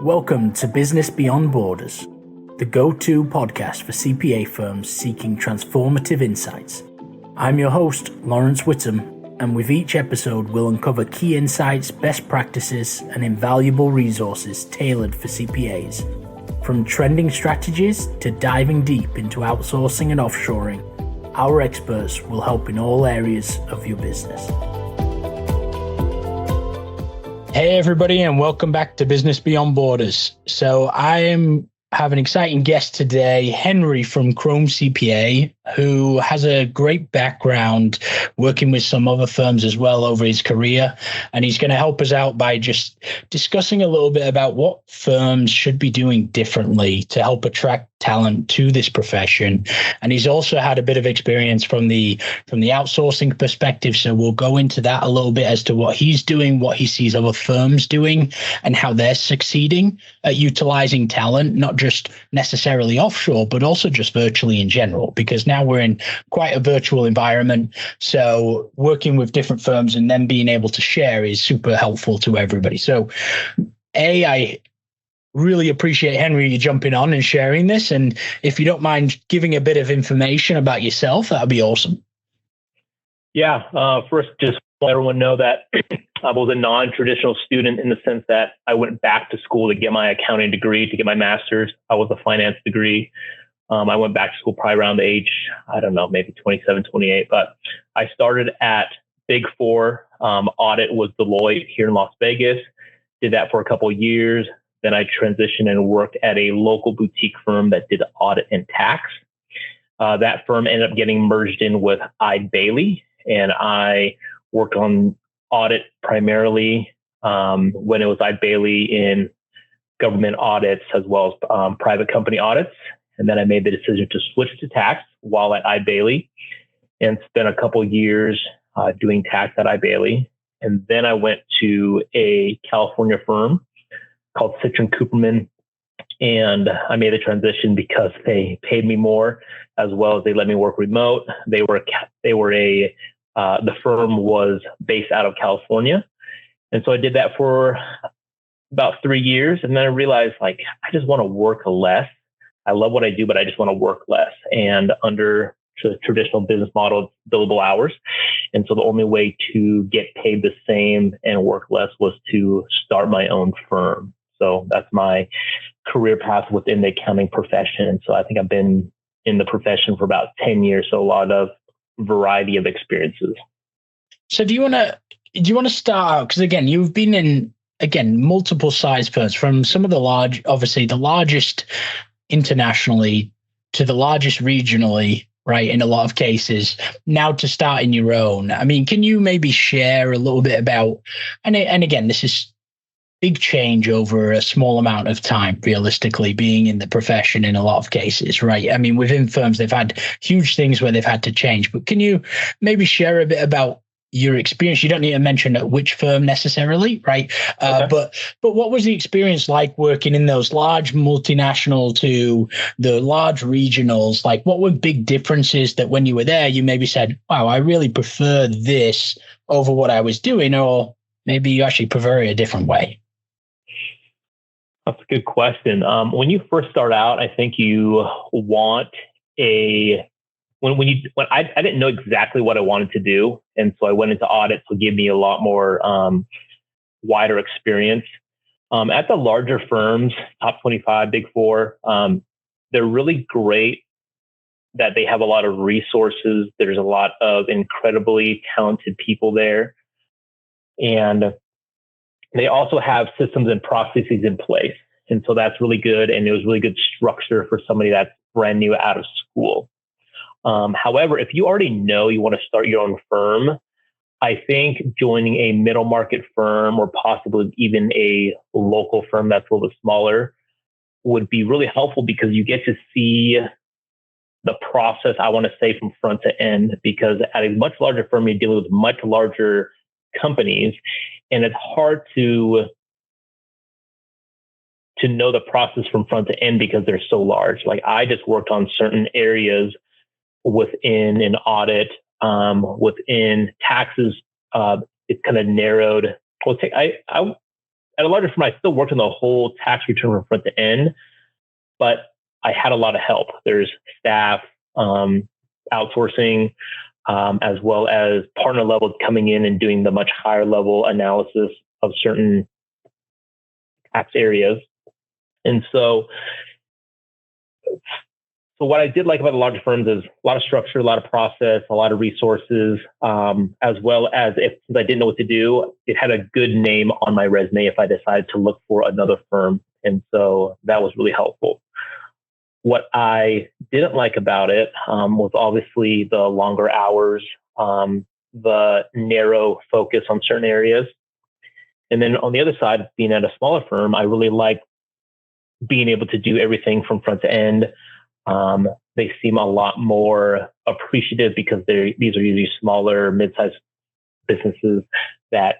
Welcome to Business Beyond Borders, the go-to podcast for CPA firms seeking transformative insights. I'm your host, Lawrence Whittam, and with each episode we'll uncover key insights, best practices, and invaluable resources tailored for CPAs. From trending strategies to diving deep into outsourcing and offshoring, our experts will help in all areas of your business. Hey everybody, and welcome back to Business Beyond Borders. So I have an exciting guest today, Henry from Chrome CPA, who has a great background working with some other firms as well over his career. And he's going to help us out by just discussing a little bit about what firms should be doing differently to help attract talent to this profession. And he's also had a bit of experience from the outsourcing perspective. So we'll go into that a little bit as to what he's doing, what he sees other firms doing, and how they're succeeding at utilizing talent, not just necessarily offshore, but also just virtually in general, because now we're in quite a virtual environment. So working with different firms and then being able to share is super helpful to everybody. So I really appreciate, Henry, you jumping on and sharing this. And if you don't mind giving a bit of information about yourself, that'd be awesome. Yeah. First, just let everyone know that I was a non-traditional student in the sense that I went back to school to get my accounting degree, to get my master's. I was a finance degree. I went back to school probably around the age, I don't know, maybe 27, 28. But I started at Big Four. Audit was Deloitte here in Las Vegas. Did that for a couple of years. Then I transitioned and worked at a local boutique firm that did audit and tax. That firm ended up getting merged in with Eide Bailly, and I worked on audit primarily when it was Eide Bailly in government audits as well as private company audits. And then I made the decision to switch to tax while at Eide Bailly and spent a couple of years doing tax at Eide Bailly. And then I went to a California firm called Citron Cooperman, and I made the transition because they paid me more, as well as they let me work remote. The firm was based out of California, and so I did that for about 3 years, and then I realized, I just want to work less. I love what I do, but I just want to work less. And under the traditional business model, it's billable hours. And so the only way to get paid the same and work less was to start my own firm. So that's my career path within the accounting profession. And so I think I've been in the profession for about 10 years. So a lot of variety of experiences. So do you want to start out? Because again, you've been in, multiple size firms, from some of the largest internationally to the largest regionally, right? In a lot of cases, now to start in your own. I mean, can you maybe share a little bit about, and again, this is big change over a small amount of time, realistically, being in the profession in a lot of cases, right? I mean, within firms, they've had huge things where they've had to change, but can you maybe share a bit about your experience? You don't need to mention at which firm necessarily, right? Okay. But what was the experience like working in those large multinational to the large regionals? Like, what were big differences that when you were there, you maybe said, wow, I really prefer this over what I was doing, or maybe you actually prefer it a different way? That's a good question. When you first start out, I think you want I didn't know exactly what I wanted to do. And so I went into audit to give me a lot more wider experience. At the larger firms, top 25, Big Four, they're really great that they have a lot of resources. There's a lot of incredibly talented people there. And they also have systems and processes in place. And so that's really good. And it was really good structure for somebody that's brand new out of school. However, if you already know you want to start your own firm, I think joining a middle market firm or possibly even a local firm that's a little bit smaller would be really helpful, because you get to see the process, I want to say, from front to end, because at a much larger firm, you're dealing with much larger companies, and it's hard to know the process from front to end because they're so large. Like, I just worked on certain areas within an audit, within taxes. It's kind of narrowed. at a larger firm, I still worked on the whole tax return from front to end, but I had a lot of help. There's staff, outsourcing, as well as partner level coming in and doing the much higher level analysis of certain tax areas. And so what I did like about the larger firms is a lot of structure, a lot of process, a lot of resources, as well as since I didn't know what to do, it had a good name on my resume if I decided to look for another firm. And so that was really helpful. What I didn't like about it was obviously the longer hours, the narrow focus on certain areas. And then on the other side, being at a smaller firm, I really like being able to do everything from front to end. They seem a lot more appreciative because these are usually smaller, mid-sized businesses that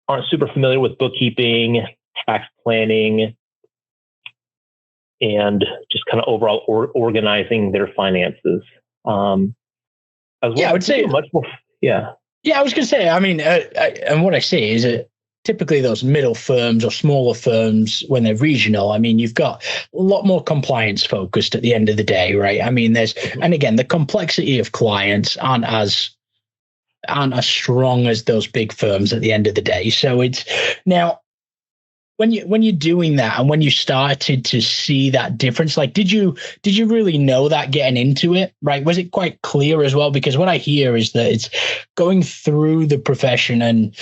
aren't super familiar with bookkeeping, tax planning, and just kind of overall organizing their finances. As well, I would say much more. Yeah. Yeah, I was going to say, I mean, and what I see is that typically those middle firms or smaller firms, when they're regional, I mean, you've got a lot more compliance focused at the end of the day, right? I mean, and again, the complexity of clients aren't as strong as those big firms at the end of the day. So it's now when you're doing that and when you started to see that difference, like, did you really know that getting into it, right? Was it quite clear as well? Because what I hear is that it's going through the profession and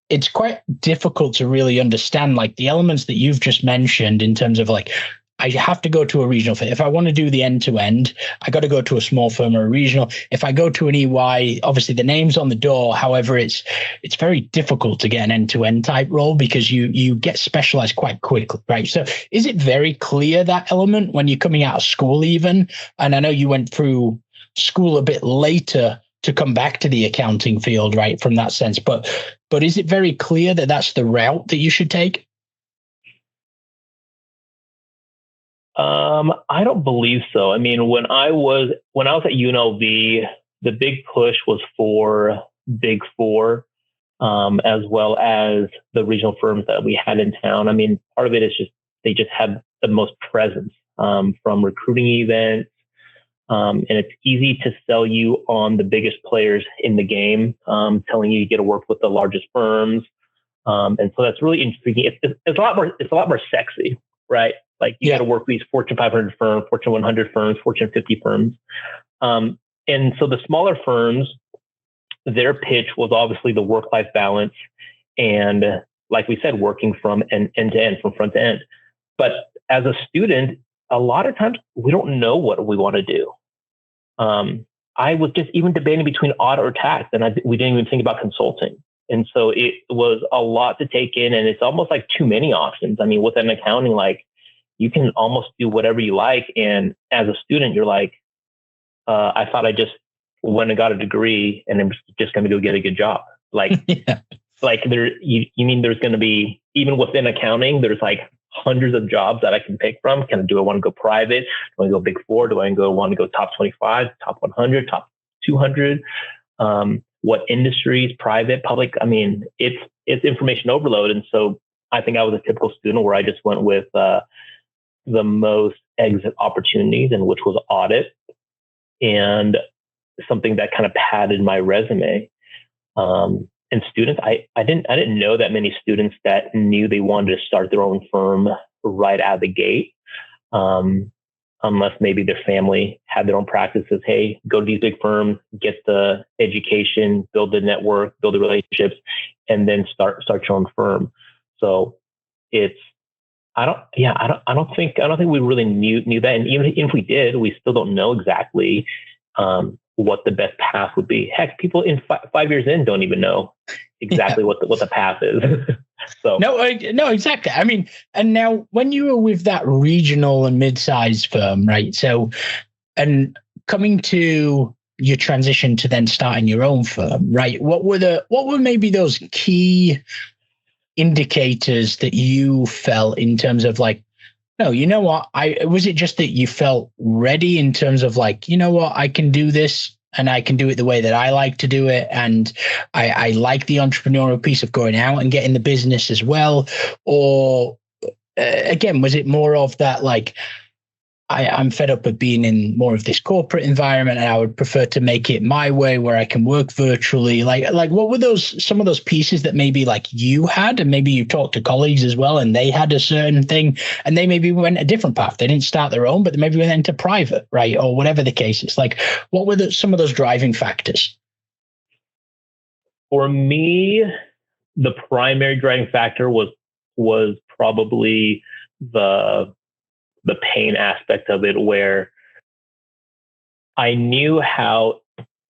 it's quite difficult to really understand like the elements that you've just mentioned in terms of like, I have to go to a regional firm. If I want to do the end to end, I got to go to a small firm or a regional. If I go to an EY, obviously the name's on the door. However, it's very difficult to get an end to end type role because you get specialized quite quickly, right? So is it very clear, that element, when you're coming out of school even? And I know you went through school a bit later to come back to the accounting field, right? From that sense, but is it very clear that that's the route that you should take? I don't believe so. I mean, when I was at UNLV, the big push was for Big Four, as well as the regional firms that we had in town. I mean, part of it is just they just had the most presence from recruiting events, and it's easy to sell you on the biggest players in the game, telling you get to work with the largest firms, and so that's really intriguing. It's a lot more sexy, right? Like you got to work with these Fortune 500 firms, Fortune 100 firms, Fortune 50 firms. And so the smaller firms, their pitch was obviously the work-life balance. And like we said, working from end to end, from front to end. But as a student, a lot of times we don't know what we want to do. I was just even debating between audit or tax, and we didn't even think about consulting. And so it was a lot to take in, and it's almost like too many options. I mean, with an accounting, like, you can almost do whatever you like. And as a student, you're like, I thought I just went and got a degree and I'm just going to go get a good job. Like, like you mean there's going to be, even within accounting, there's like hundreds of jobs that I can pick from. Do I want to go private? Do I want to go Big Four? Do I want to go top 25, top 100, top 200? What industries, private, public? I mean, it's information overload. And so I think I was a typical student where I just went with, the most exit opportunities, and which was audit, and something that kind of padded my resume. And students, I didn't know that many students that knew they wanted to start their own firm right out of the gate, unless maybe their family had their own practices. Hey, go to these big firms, get the education, build the network, build the relationships, and then start your own firm. So I don't think we really knew that. And even if we did, we still don't know exactly what the best path would be. Heck, people in 5 years in don't even know exactly what the path is. So no, exactly. I mean, and now when you were with that regional and mid-sized firm, right? So, and coming to your transition to then starting your own firm, right? What were maybe those key indicators that you felt in terms of like, no, you know what? Was it just that you felt ready in terms of like, you know what, I can do this and I can do it the way that I like to do it. And I like the entrepreneurial piece of going out and getting the business as well. Or again, was it more of that, like, I'm fed up of being in more of this corporate environment and I would prefer to make it my way where I can work virtually? Like what were some of those pieces that maybe like you had, and maybe you talked to colleagues as well and they had a certain thing and they maybe went a different path. They didn't start their own, but they maybe went into private, right? Or whatever the case is. Like, what were some of those driving factors? For me, the primary driving factor was probably the pain aspect of it, where I knew how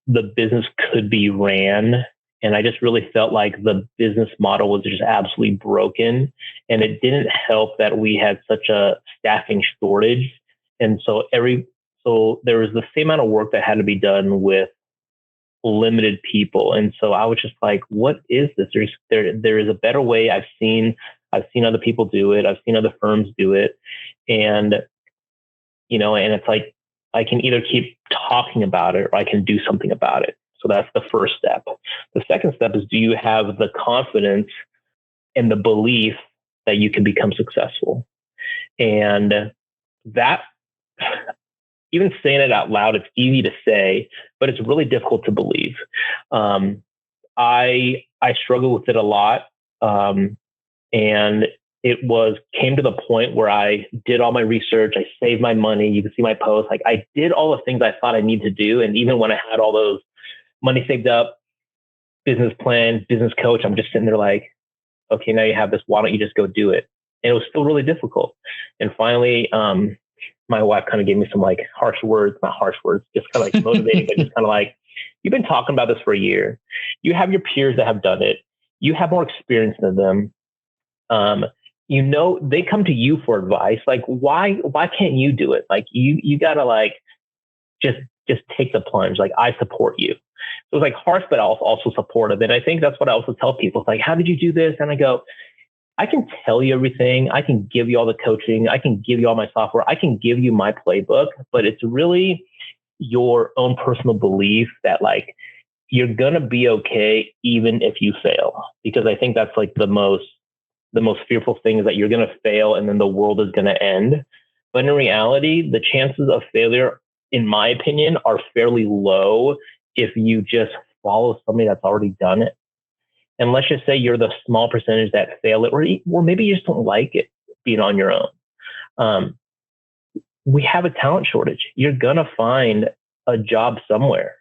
the business could be ran. And I just really felt like the business model was just absolutely broken. And it didn't help that we had such a staffing shortage. And so there was the same amount of work that had to be done with limited people. And so I was just like, what is this? There is a better way. I've seen other people do it. I've seen other firms do it. And, and it's like, I can either keep talking about it or I can do something about it. So that's the first step. The second step is, do you have the confidence and the belief that you can become successful? And that, even saying it out loud, it's easy to say, but it's really difficult to believe. I struggle with it a lot. And it came to the point where I did all my research. I saved my money. You can see my posts. Like, I did all the things I thought I needed to do. And even when I had all those money saved up, business plan, business coach, I'm just sitting there like, okay, now you have this. Why don't you just go do it? And it was still really difficult. And finally, my wife kind of gave me some like not harsh words, just kind of like motivating, but just kind of like, you've been talking about this for a year. You have your peers that have done it. You have more experience than them. They come to you for advice. Like, why can't you do it? Like, you gotta like, just take the plunge. Like, I support you. So it's like harsh, but also supportive. And I think that's what I also tell people. It's like, how did you do this? And I go, I can tell you everything. I can give you all the coaching. I can give you all my software. I can give you my playbook, but it's really your own personal belief that like, you're going to be okay, even if you fail. Because I think that's like the most fearful thing, is that you're going to fail and then the world is going to end. But in reality, the chances of failure, in my opinion, are fairly low if you just follow somebody that's already done it. And let's just say you're the small percentage that fail it, or maybe you just don't like it being on your own. We have a talent shortage. You're going to find a job somewhere.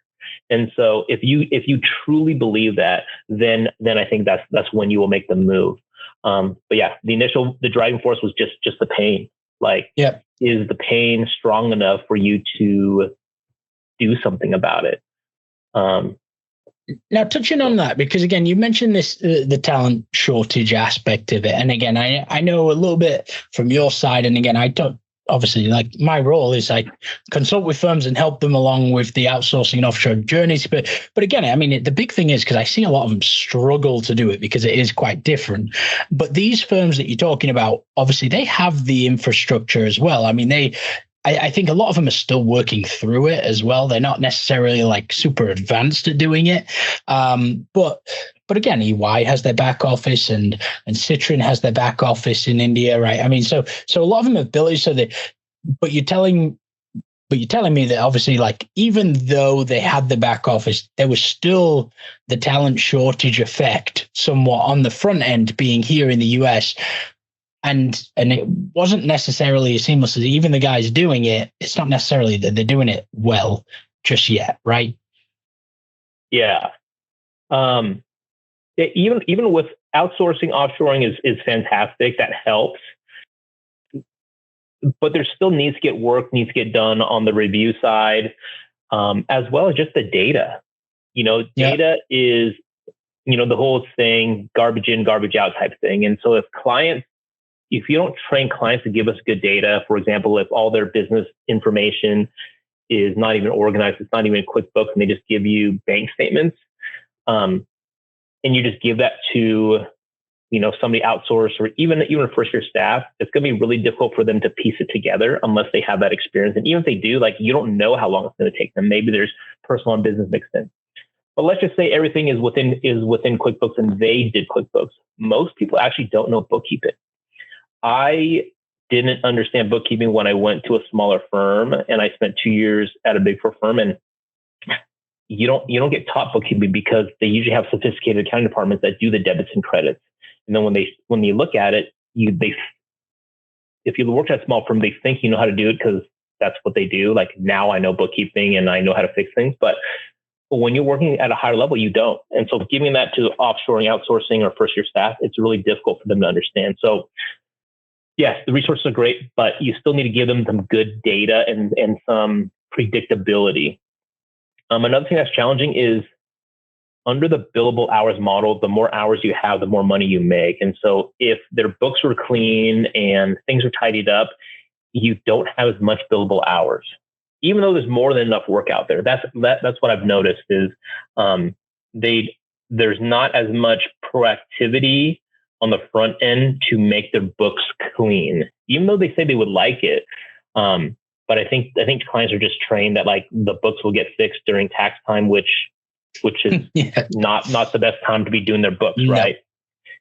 And so if you truly believe that, then I think that's when you will make the move. But yeah, the driving force was just the pain. Like, yeah. Is the pain strong enough for you to do something about it? Now, touching on that, because again, you mentioned this, the talent shortage aspect of it. And again, I know a little bit from your side. And again, I don't, obviously, like, my role is I consult with firms and help them along with the outsourcing and offshore journeys. But again, I mean, the big thing is, because I see a lot of them struggle to do it because it is quite different. But these firms that you're talking about, obviously, they have the infrastructure as well. I mean, I think a lot of them are still working through it as well. They're not necessarily like super advanced at doing it. But again, EY has their back office and Citrin has their back office in India, right? I mean, so a lot of them have built it but you're telling me that obviously, like, even though they had the back office, there was still the talent shortage effect somewhat on the front end, being here in the US. And it wasn't necessarily as seamless as even the guys doing it. It's not necessarily that they're doing it well just yet, right? Yeah. Even with outsourcing, offshoring is fantastic. That helps. But there still needs to get done on the review side, as well as just the data. Data is, the whole thing, garbage in, garbage out type thing. And so if you don't train clients to give us good data, for example, if all their business information is not even organized, it's not even in QuickBooks, and they just give you bank statements, and you just give that to somebody outsourced or even a first year staff, it's going to be really difficult for them to piece it together unless they have that experience. And even if they do, like, you don't know how long it's going to take them. Maybe there's personal and business mixed in. But let's just say everything is within QuickBooks and they did QuickBooks. Most people actually don't know bookkeeping. I didn't understand bookkeeping when I went to a smaller firm, and I spent 2 years at a big four firm, and you don't get taught bookkeeping because they usually have sophisticated accounting departments that do the debits and credits. And then when you look at it, if you work at a small firm, they think you know how to do it because that's what they do. Like, now I know bookkeeping and I know how to fix things, but when you're working at a higher level, you don't. And so giving that to offshoring, outsourcing, or first year staff, it's really difficult for them to understand. So yes, the resources are great, but you still need to give them some good data and some predictability. Another thing that's challenging is under the billable hours model, the more hours you have, the more money you make. And so if their books were clean and things are tidied up, you don't have as much billable hours, even though there's more than enough work out there. That's what I've noticed is there's not as much proactivity on the front end to make their books clean, even though they say they would like it. But I think clients are just trained that, like, the books will get fixed during tax time, which is not the best time to be doing their books, no. Right?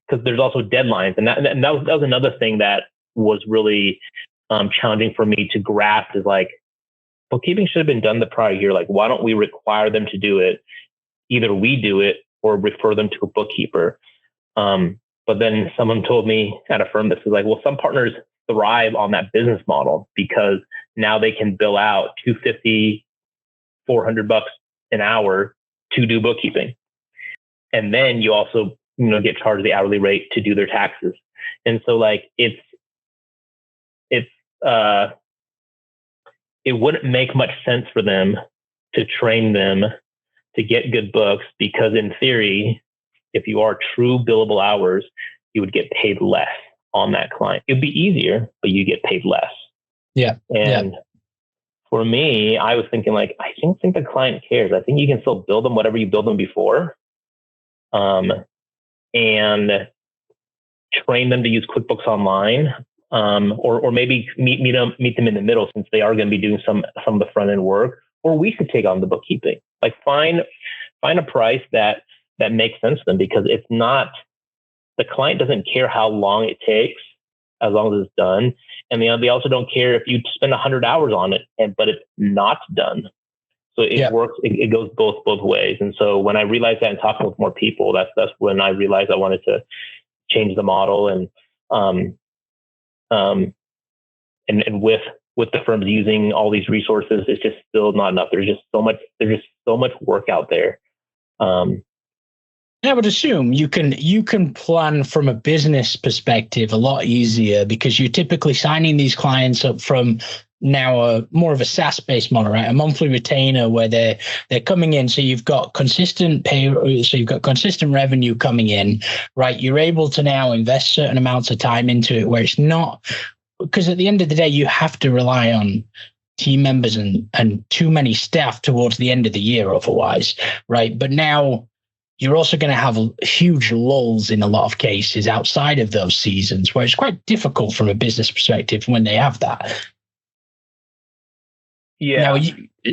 Because there's also deadlines, and that was another thing that was really challenging for me to grasp. Is like, bookkeeping should have been done the prior year. Like, why don't we require them to do it? Either we do it or refer them to a bookkeeper. But then someone told me at a firm that says, like, well, some partners thrive on that business model because now they can bill out $250, $400 an hour to do bookkeeping. And then you also, get charged the hourly rate to do their taxes. And so, like, it wouldn't make much sense for them to train them to get good books, because in theory, if you are true billable hours, you would get paid less on that client. It'd be easier, but you get paid less. Yeah. And for me, I was thinking, like, I don't think the client cares. I think you can still build them whatever you build them before, and train them to use QuickBooks Online, or maybe meet them in the middle, since they are going to be doing some of the front end work. Or we could take on the bookkeeping. Like, find a price that makes sense to them, because it's not, the client doesn't care how long it takes as long as it's done. And they also don't care if you spend 100 hours on it, but it's not done. So it works. It goes both ways. And so when I realized that and talking with more people, that's when I realized I wanted to change the model. And with the firms using all these resources, it's just still not enough. There's just so much work out there. I would assume you can plan from a business perspective a lot easier, because you're typically signing these clients up from now more of a SaaS-based model, right? A monthly retainer where they're coming in. So you've got consistent pay, so you've got consistent revenue coming in, right? You're able to now invest certain amounts of time into it, where it's not, because at the end of the day, you have to rely on team members and too many staff towards the end of the year otherwise, right? But now you're also going to have huge lulls in a lot of cases outside of those seasons, where it's quite difficult from a business perspective when they have that. Yeah.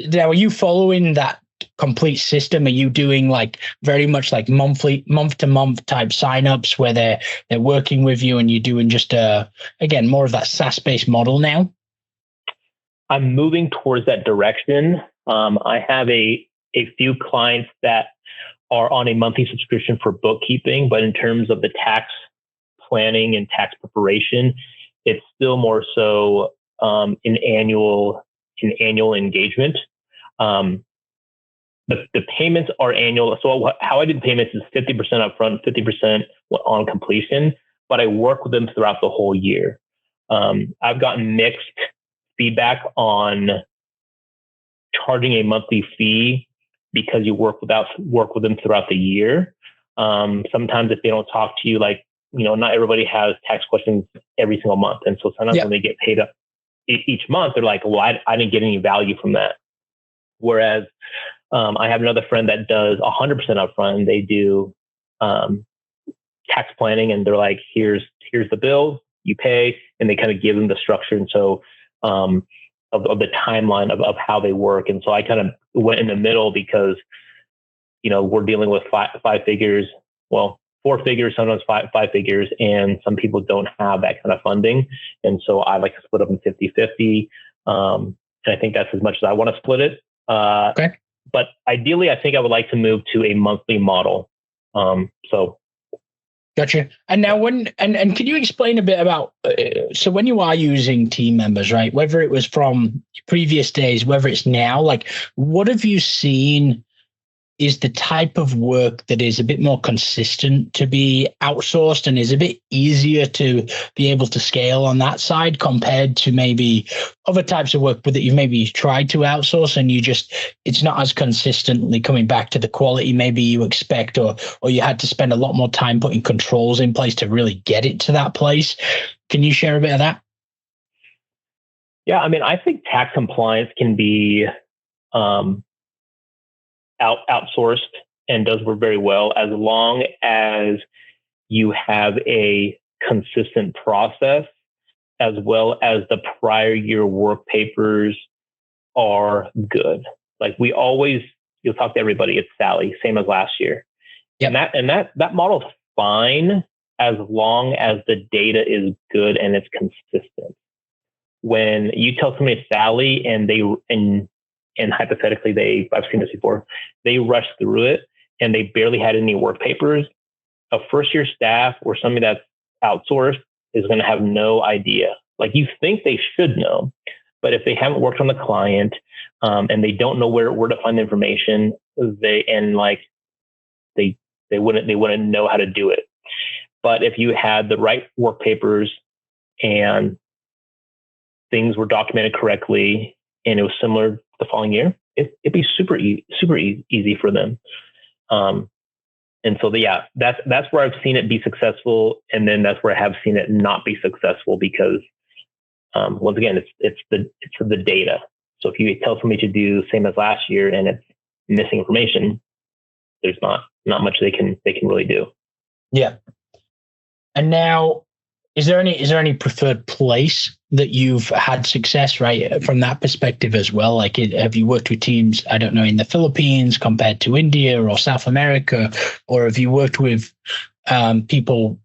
Now, are you following that complete system? Are you doing like very much like month to month type signups where they're working with you and you're doing just again, more of that SaaS-based model now? I'm moving towards that direction. I have a few clients that are on a monthly subscription for bookkeeping, but in terms of the tax planning and tax preparation, it's still more so an annual engagement. The payments are annual. So how I do the payments is 50% upfront, 50% on completion, but I work with them throughout the whole year. I've gotten mixed feedback on charging a monthly fee because you work with them throughout the year. Sometimes if they don't talk to you, like, not everybody has tax questions every single month. And so sometimes when they get paid up each month, they're like, well, I didn't get any value from that. Whereas I have another friend that does 100% upfront, and they do tax planning, and they're like, here's the bill, you pay, and they kind of give them the structure. And so, of the timeline of how they work. And so I kind of went in the middle because, we're dealing with five figures, well, 4 figures, sometimes five figures. And some people don't have that kind of funding. And so I like to split up in 50-50. And I think that's as much as I want to split it. Okay. But ideally, I think I would like to move to a monthly model. Gotcha. And now and can you explain a bit about, so when you are using team members, right, whether it was from previous days, whether it's now, like, what have you seen is the type of work that is a bit more consistent to be outsourced and is a bit easier to be able to scale on that side compared to maybe other types of work that you've maybe tried to outsource and it's not as consistently coming back to the quality maybe you expect, or you had to spend a lot more time putting controls in place to really get it to that place. Can you share a bit of that? Yeah, I mean, I think tax compliance can be outsourced and does work very well as long as you have a consistent process, as well as the prior year work papers are good. Like you'll talk to everybody, it's Sally, same as last year. Yep. And that model's fine as long as the data is good and it's consistent. When you tell somebody it's Sally and hypothetically, I've seen this before, they rush through it and they barely had any work papers, a first year staff or somebody that's outsourced is going to have no idea. Like, you think they should know, but if they haven't worked on the client and they don't know where to find the information, they wouldn't know how to do it. But if you had the right work papers and things were documented correctly and it was similar the following year, it'd be super easy for them. And so that's where I've seen it be successful. And then that's where I have seen it not be successful because, once again, it's the data. So if you tell somebody to do the same as last year and it's missing information, there's not much they can really do. Yeah. And now, is there any preferred place that you've had success, right, from that perspective as well? Like, have you worked with teams, I don't know, in the Philippines compared to India or South America, or have you worked with people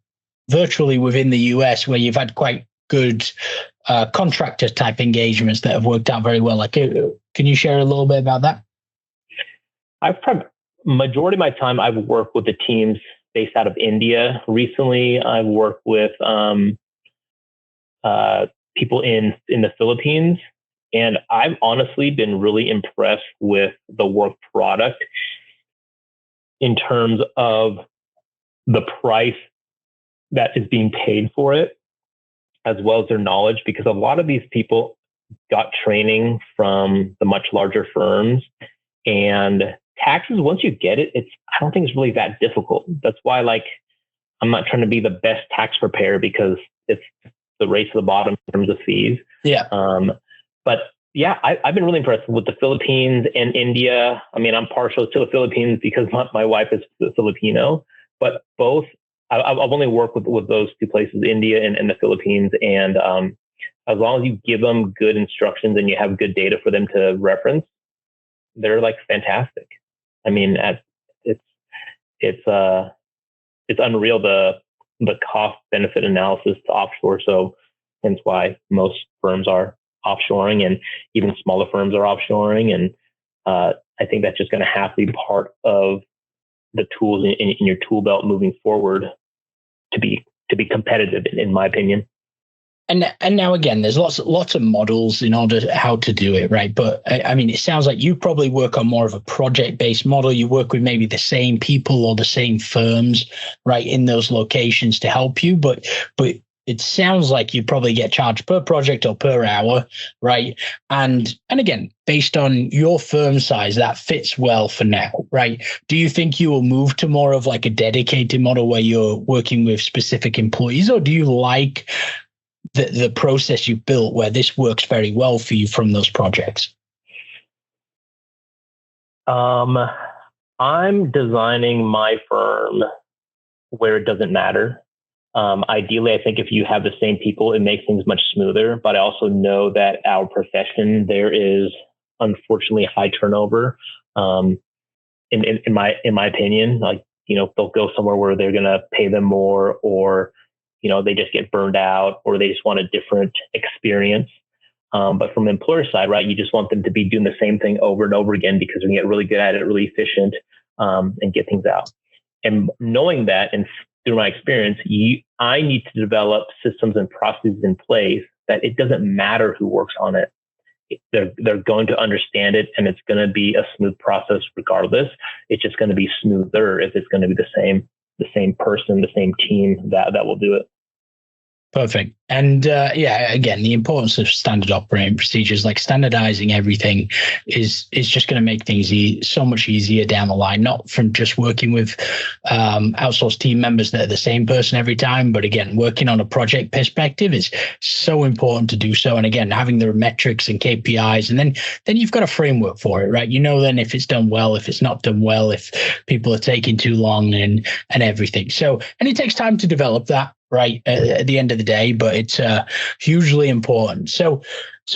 virtually within the US where you've had quite good contractor type engagements that have worked out very well? Like, can you share a little bit about that? Majority of my time, I've worked with the teams based out of India. Recently, I've worked with people in the Philippines, and I've honestly been really impressed with the work product in terms of the price that is being paid for it, as well as their knowledge, because a lot of these people got training from the much larger firms, and taxes, once you get it, I don't think it's really that difficult. That's why, I'm not trying to be the best tax preparer because it's the race to the bottom in terms of fees. Yeah. But yeah, I've been really impressed with the Philippines and India. I mean, I'm partial to the Philippines because my wife is Filipino, but both, I've only worked with those two places, India and the Philippines. And as long as you give them good instructions and you have good data for them to reference, they're fantastic. I mean, it's unreal the cost benefit analysis to offshore. So hence why most firms are offshoring and even smaller firms are offshoring. And I think that's just going to have to be part of the tools in your tool belt moving forward to be competitive, in my opinion. And now again, there's lots of models in order how to do it, right? But I mean, it sounds like you probably work on more of a project-based model. You work with maybe the same people or the same firms, right, in those locations to help you. But it sounds like you probably get charged per project or per hour, right? And again, based on your firm size, that fits well for now, right? Do you think you will move to more of a dedicated model where you're working with specific employees, or do you like the process you built where this works very well for you from those projects? I'm designing my firm where it doesn't matter. Ideally, I think if you have the same people, it makes things much smoother. But I also know that our profession, there is unfortunately high turnover. In my opinion, like, they'll go somewhere where they're going to pay them more, or, they just get burned out, or they just want a different experience. But from the employer side, right, you just want them to be doing the same thing over and over again, because we get really good at it, really efficient, and get things out. And knowing that, and through my experience, I need to develop systems and processes in place that it doesn't matter who works on it. They're going to understand it, and it's going to be a smooth process regardless. It's just going to be smoother if it's going to be the same person, the same team that will do it. Perfect. And again, the importance of standard operating procedures, like standardizing everything, is just going to make things so much easier down the line, not from just working with outsourced team members that are the same person every time, but again, working on a project perspective is so important to do so. And again, having the metrics and KPIs, and then you've got a framework for it, right? Then if it's done well, if it's not done well, if people are taking too long and everything. So, and it takes time to develop that, right, at the end of the day, but it's hugely important. So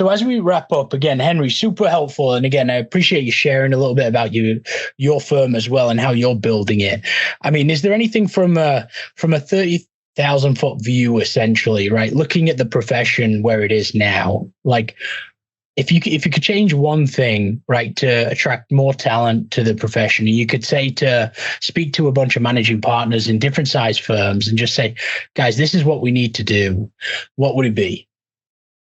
as we wrap up, again, Henry, super helpful. And again, I appreciate you sharing a little bit about your firm as well and how you're building it. I mean, is there anything from a 30,000 foot view, essentially, right, looking at the profession where it is now, like, if you could change one thing, right, to attract more talent to the profession, and you could speak to a bunch of managing partners in different size firms and just say, guys, this is what we need to do, what would it be?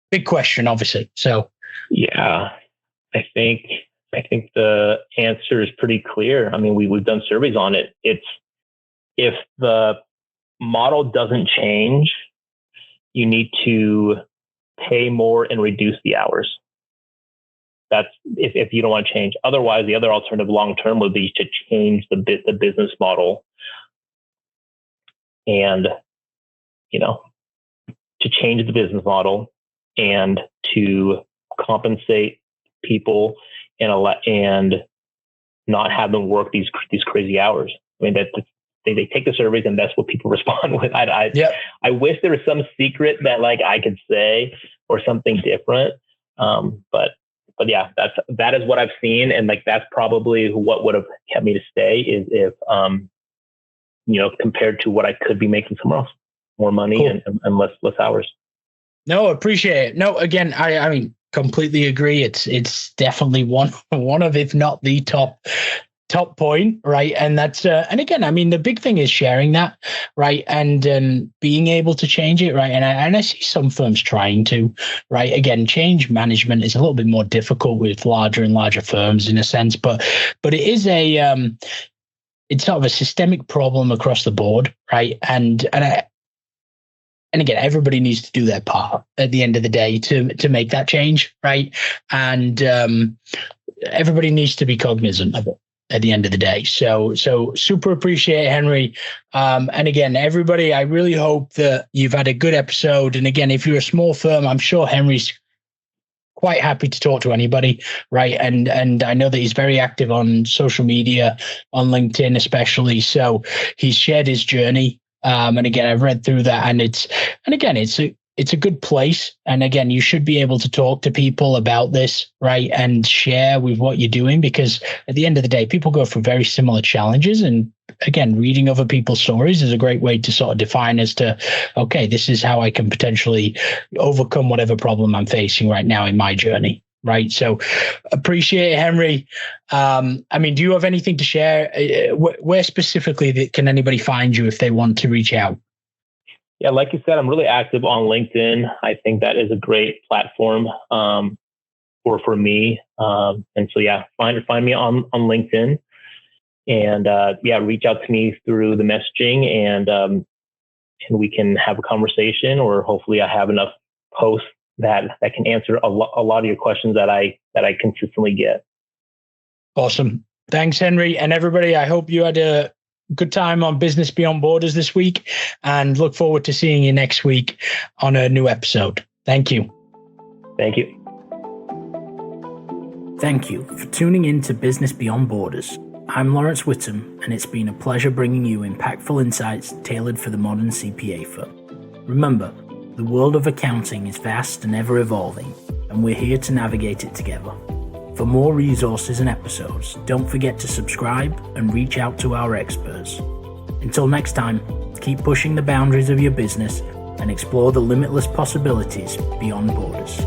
Big question, obviously. So yeah, I think the answer is pretty clear. I mean, we've done surveys on it. It's, if the model doesn't change, you need to pay more and reduce the hours. That's if you don't want to change. Otherwise, the other alternative long term would be to change the business model, and to change the business model and to compensate people and not have them work these crazy hours. I mean, they take the surveys, and that's what people respond with. I wish there was some secret that, like, I could say, or something different. But yeah, that is what I've seen. And like, that's probably what would have kept me to stay, is if, compared to what I could be making somewhere else, more money. Cool. and less hours. No, appreciate it. No, again, I mean, completely agree. It's definitely one of, if not the top point, right? And that's and again, I mean, the big thing is sharing that, right, and being able to change it, right? And I see some firms trying to, right? Again, change management is a little bit more difficult with larger and larger firms in a sense, but it is it's sort of a systemic problem across the board, right? And again, everybody needs to do their part at the end of the day to make that change, right? And everybody needs to be cognizant of it at the end of the day. So super appreciate it, Henry. And again, everybody, I really hope that you've had a good episode. And again, if you're a small firm, I'm sure Henry's quite happy to talk to anybody, right? And I know that he's very active on social media, on LinkedIn especially. So he's shared his journey. And again, I've read through that, and it's a good place. And again, you should be able to talk to people about this, right? And share with what you're doing, because at the end of the day, people go through very similar challenges. And again, reading other people's stories is a great way to sort of define as to, okay, this is how I can potentially overcome whatever problem I'm facing right now in my journey. Right. So appreciate it, Henry. I mean, do you have anything to share? Where specifically can anybody find you if they want to reach out? Yeah, like you said, I'm really active on LinkedIn. I think that is a great platform for me. And so, yeah, find me on LinkedIn, and reach out to me through the messaging, and we can have a conversation, or hopefully I have enough posts that can answer a lot of your questions that I consistently get. Awesome. Thanks, Henry. And everybody, I hope you had a good time on Business Beyond Borders this week, and look forward to seeing you next week on a new episode. Thank you. Thank you. Thank you for tuning in to Business Beyond Borders. I'm Lawrence Whittam, and it's been a pleasure bringing you impactful insights tailored for the modern CPA firm. Remember, the world of accounting is vast and ever evolving, and we're here to navigate it together. For more resources and episodes, don't forget to subscribe and reach out to our experts. Until next time, keep pushing the boundaries of your business and explore the limitless possibilities beyond borders.